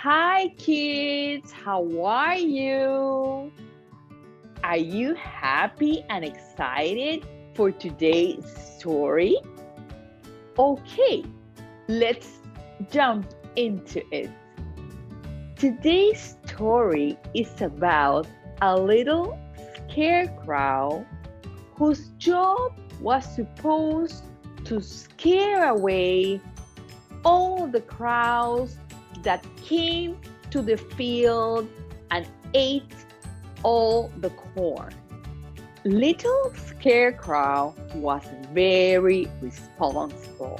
Hi kids, how are you? Are you happy and excited for today's story? Okay, let's jump into it. Today's story is about a little scarecrow whose job was supposed to scare away all the crows that came to the field and ate all the corn. Little Scarecrow was very responsible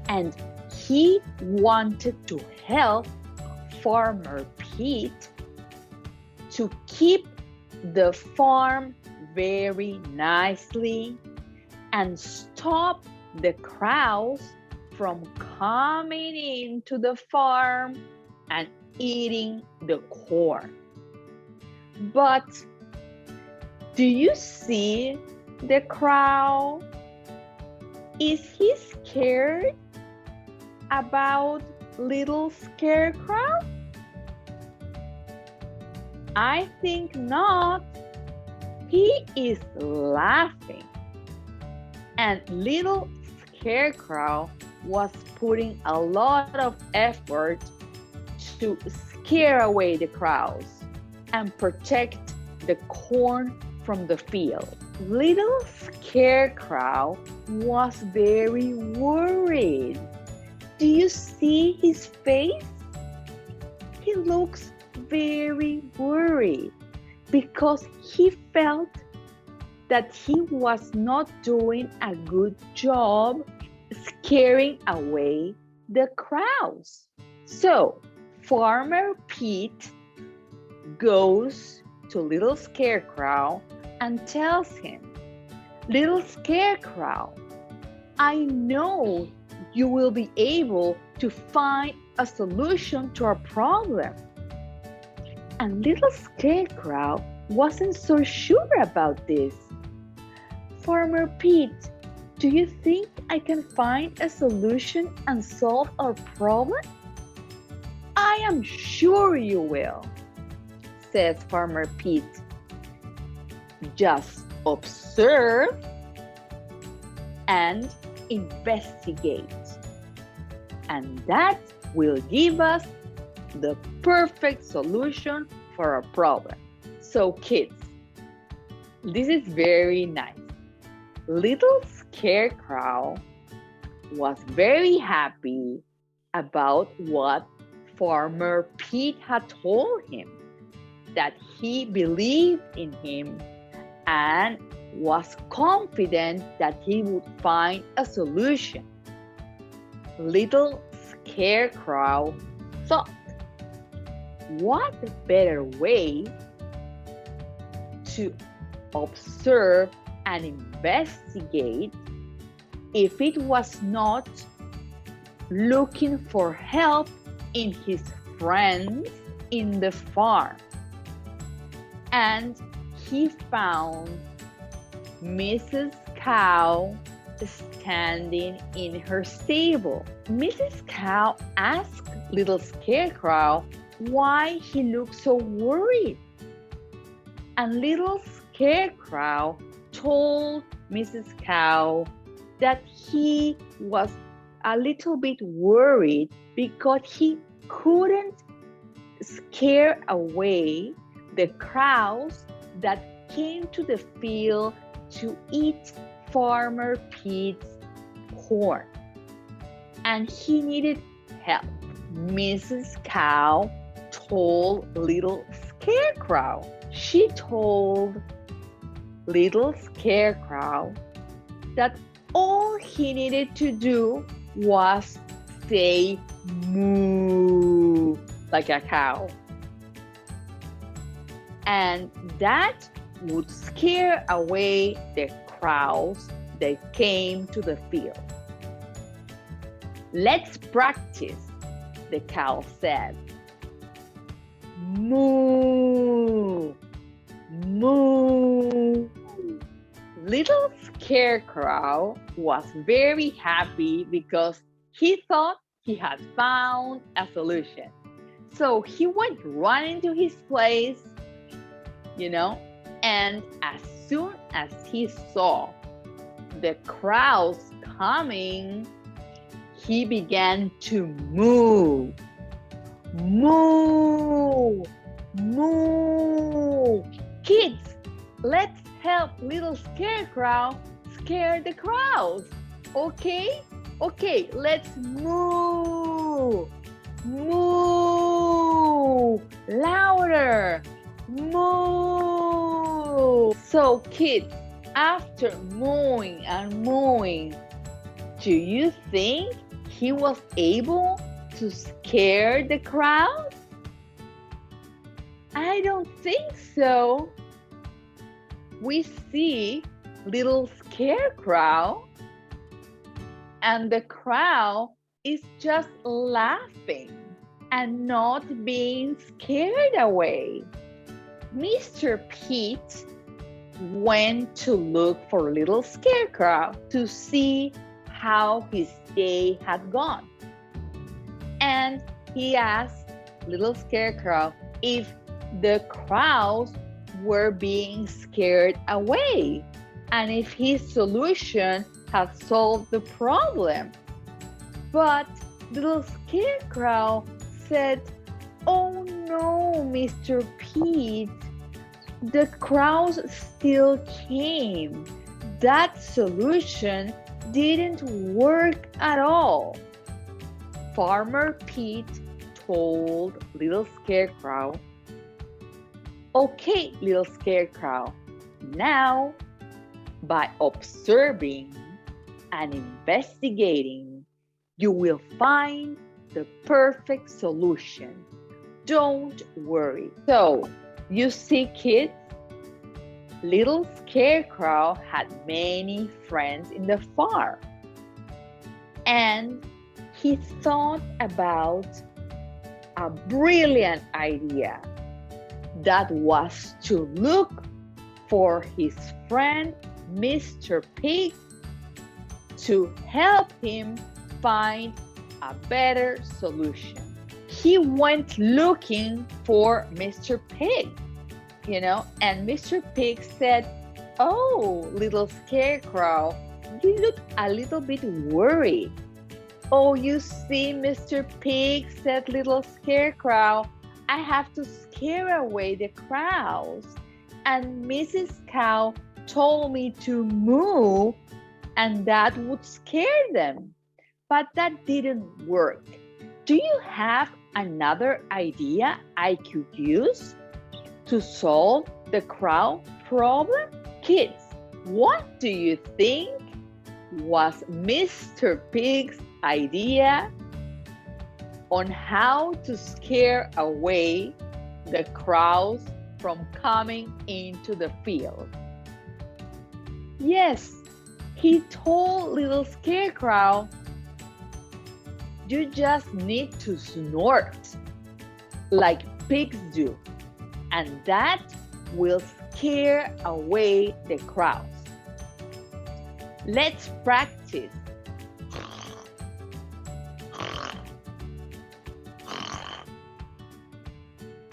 and he wanted to help Farmer Pete to keep the farm very nicely and stop the crows from coming into the farm and eating the corn. But do you see the crow? Is he scared about little Scarecrow? I think not. He is laughing. And little Scarecrow was putting a lot of effort to scare away the crows and protect the corn from the field. Little Scarecrow was very worried. Do you see his face? He looks very worried because he felt that he was not doing a good job scaring away the crows. So Farmer Pete goes to little Scarecrow and tells him, "Little Scarecrow, I know you will be able to find a solution to our problem." And little Scarecrow wasn't so sure about this. "Farmer Pete, do you think I can find a solution and solve our problem?" "I am sure you will," says Farmer Pete. "Just observe and investigate. And that will give us the perfect solution for our problem." So kids, this is very nice. Little Scarecrow was very happy about what Farmer Pete had told him, that he believed in him and was confident that he would find a solution. Little Scarecrow thought, what better way to observe and investigate if it was not looking for help in his friends in the farm. And he found Mrs. Cow standing in her stable. Mrs. Cow asked little Scarecrow why he looked so worried. And little Scarecrow told Mrs. Cow that he was a little bit worried because he couldn't scare away the crows that came to the field to eat Farmer Pete's corn. And he needed help. Mrs. Cow told little Scarecrow. She told little Scarecrow that all he needed to do was say moo like a cow. And that would scare away the crows that came to the field. "Let's practice," the cow said. "Moo, moo." Little Scarecrow was very happy because he thought he had found a solution. So he went running to his place, and as soon as he saw the crowds coming, he began to moo. Moo! Moo! Kids, let's help little Scarecrow scare the crowds. Okay? Okay, let's moo! Moo! Louder! Moo! So kids, after mooing and mooing, do you think he was able to scare the crowd? I don't think so. We see little Scarecrow, and the crowd is just laughing and not being scared away. Mr. Pete went to look for little Scarecrow to see how his day had gone. And he asked little Scarecrow if the crowds were being scared away and if his solution had solved the problem. But little Scarecrow said, "Oh no, Mr. Pete, the crowds still came. That solution didn't work at all." Farmer Pete told little Scarecrow, "Okay, little Scarecrow, now by observing and investigating, you will find the perfect solution. Don't worry." So, you see, kids, little Scarecrow had many friends in the farm. And he thought about a brilliant idea. That was to look for his friend Mr. Pig to help him find a better solution. He went looking for Mr. Pig, and Mr. Pig said, "Oh, little Scarecrow, you look a little bit worried." "Oh, you see, Mr. Pig," said little Scarecrow, "I have to scare away the crowds, and Mrs. Cow told me to moo, and that would scare them. But that didn't work. Do you have another idea I could use to solve the crowd problem?" Kids, what do you think was Mr. Pig's idea on how to scare away the crowds from coming into the field? Yes, he told little Scarecrow, "You just need to snort like pigs do, and that will scare away the crowds. Let's practice."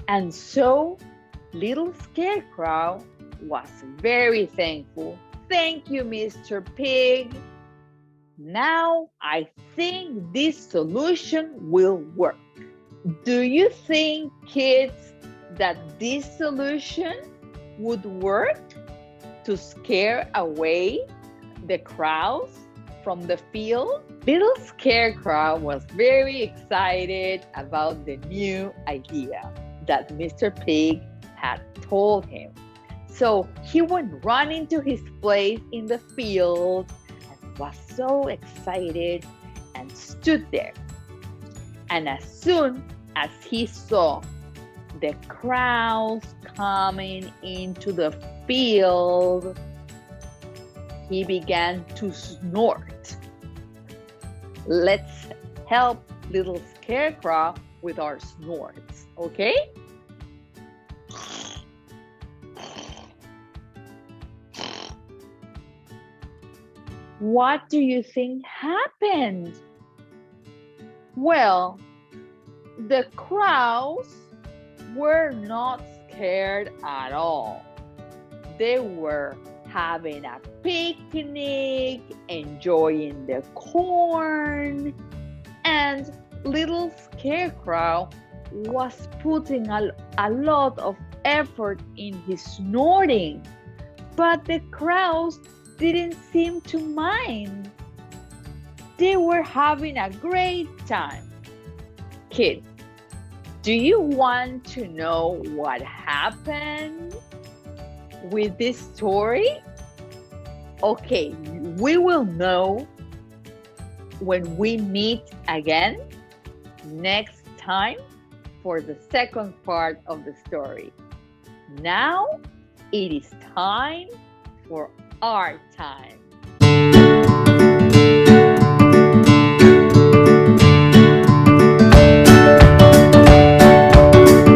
And so little Scarecrow was very thankful. "Thank you, Mr. Pig. Now I think this solution will work." Do you think, kids, that this solution would work to scare away the crowds from the field? Little Scarecrow was very excited about the new idea that Mr. Pig had told him. So he went running to his place in the field and was so excited and stood there. And as soon as he saw the crowds coming into the field, he began to snort. Let's help little Scarecrow with our snorts, okay? What do you think happened? Well, the crows were not scared at all. They were having a picnic, enjoying the corn, and little Scarecrow was putting a lot of effort in his snorting, but the crows didn't seem to mind. They were having a great time. Kids, do you want to know what happened with this story? Okay, we will know when we meet again next time for the second part of the story. Now it is time for our time.